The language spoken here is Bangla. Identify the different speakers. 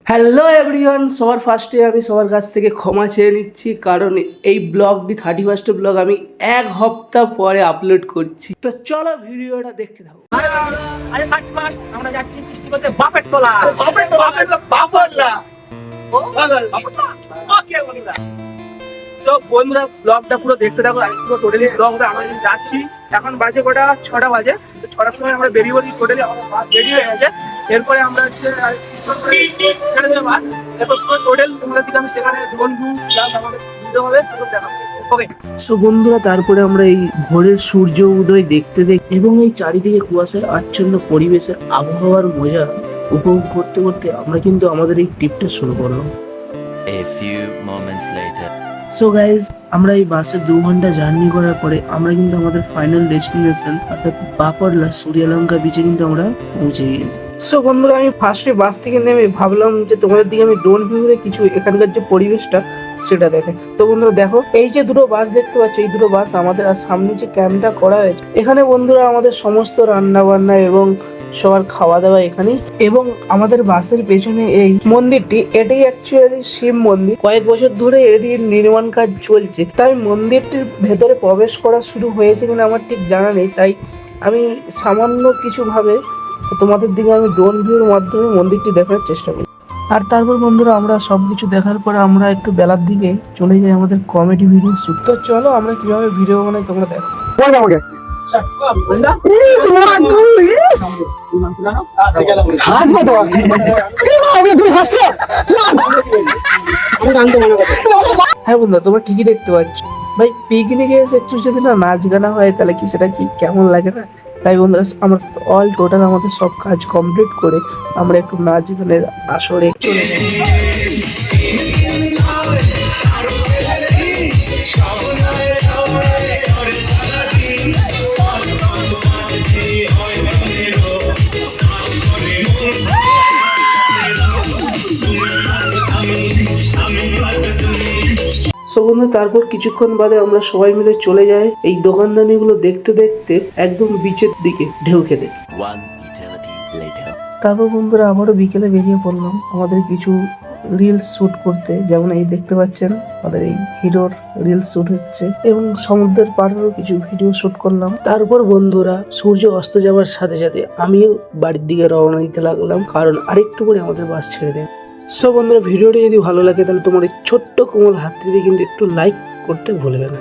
Speaker 1: হ্যালো এভরিওয়ান, সবার ফার্স্টে আমি সবার কাছ থেকে ক্ষমা চেয়ে নিচ্ছি, কারণ এই ব্লগটি 31st ব্লগ আমি এক সপ্তাহ পরে আপলোড করছি। তো চলো ভিডিওটা দেখতে থাকো।
Speaker 2: আরে 31 আমরা যাচ্ছি বৃষ্টি করতে বাপের তোলা বাপরলা ওকে বন্ধুরা। সব বন্ধুরা ব্লগটা পুরো দেখতে থাকো, আমি পুরো টোটালি ব্লগটা আমরা যাচ্ছি। এখন বাজে কটা 6টা বাজে। 6টার সময় আমরা বেরিয়ে পড়ি, টোটালি আমার বাস রেডি হয়ে গেছে। এরপরে আমরা হচ্ছে ছেড়ে দেবো বাস। এরপর পুরো টোটাল তোমাদের দিকে আমি সেখানে ড্রোন ভিউ প্লাস আমাদের ভিডিও হবে সেসব দেখাবো। ওকে
Speaker 1: সো বন্ধুরা, তারপরে আমরা এই ভোরের সূর্য উদয় দেখতে এবং এই চারিদিকে কুয়াশার আচ্ছন্ন পরিবেশের আবহাওয়ার মজা উপভোগ করতে করতে আমরা কিন্তু আমাদের এই ট্রিপটা শুরু করলাম।
Speaker 3: A few moments later.
Speaker 1: So guys, আমরা এই বাসে 2 ঘন্টা জার্নি করার পরে আমরা কিন্তু আমাদের ফাইনাল ডেস্টিনেশন অর্থাৎ বাপরলা সূর্যলঙ্কা বিচে কিন্তু আমরা পৌঁছে গিয়েছি। সো বন্ধুরা, আমি ফার্স্টে বাস থেকে নেমে ভাবলাম যে তোমাদের দিকে আমি ড্রোন ভিউতে কিছু এখানকার যে পরিবেশটা সেটা দেখে। তো বন্ধুরা দেখো, এই যে দুটো বাস দেখতে পাচ্ছ, এই দুটো বাস আমাদের আর সামনে যে ক্যাম্পটা করা হয়েছে, এখানে বন্ধুরা আমাদের সমস্ত রান্না বান্না এবং সবার খাওয়া দাওয়া এখানে। এবং আমাদের বাসের পেছনে এই মন্দিরটি, এটাই অ্যাকচুয়ালি শিব মন্দির। কয়েক বছর ধরে এটির নির্মাণ কাজ চলছে, তাই মন্দিরটির ভেতরে প্রবেশ করা শুরু হয়েছে কিনা আমার ঠিক জানা নেই। তাই আমি সামান্য কিছু ভাবে তোমাদের দিকে আমি ড্রোন ভিউর মাধ্যমে মন্দিরটি দেখার চেষ্টা করি। আর তারপর বন্ধুরা, আমরা সবকিছু দেখার পরে আমরা একটু বেলার দিকে চলে যাই আমাদের কমেডি ভিডিও শুট। তো চলো আমরা কিভাবে ভিডিও বানাই তোমরা দেখো। হ্যাঁ বন্ধুরা, তোমরা ঠিকই দেখতে পাচ্ছ ভাই, পিকনিকে এসে একটু যদি না নাচ গানা হয় তাহলে কি সেটা কি কেমন লাগে না? তাই বন্ধুরা, আমরা অল টোটাল আমাদের সব কাজ কমপ্লিট করে আমরা একটু নাচ গানের আসরে চলে যাই। সো বন্ধু, তারপর কিছুক্ষণ বাদে আমরা সবাই মিলে চলে যাই এই দোকানদানিগুলো দেখতে দেখতে একদম বিচের দিকে ঢেউ খেতে।
Speaker 3: One eternity later.
Speaker 1: তারপর বন্ধুরা আবারও বিকেলে বেরিয়ে পড়লাম আমাদের কিছু রিলস শুট করতে। যেমন এই দেখতে পাচ্ছেন আমাদের এই হিরোর রিলস শুট হচ্ছে, এবং সমুদ্রের পাড়েরও কিছু ভিডিও শুট করলাম। তারপর বন্ধুরা সূর্য অস্ত যাওয়ার সাথে সাথে আমিও বাড়ির দিকে রওনা দিতে লাগলাম, কারণ আরেকটু করে আমাদের বাস ছেড়ে দেয়। সো বন্ধুরা, ভিডিওটি যদি ভালো লাগে তাহলে তোমার এই ছোট্ট কোমল হাতটিতে কিন্তু একটু লাইক করতে ভুলবে না।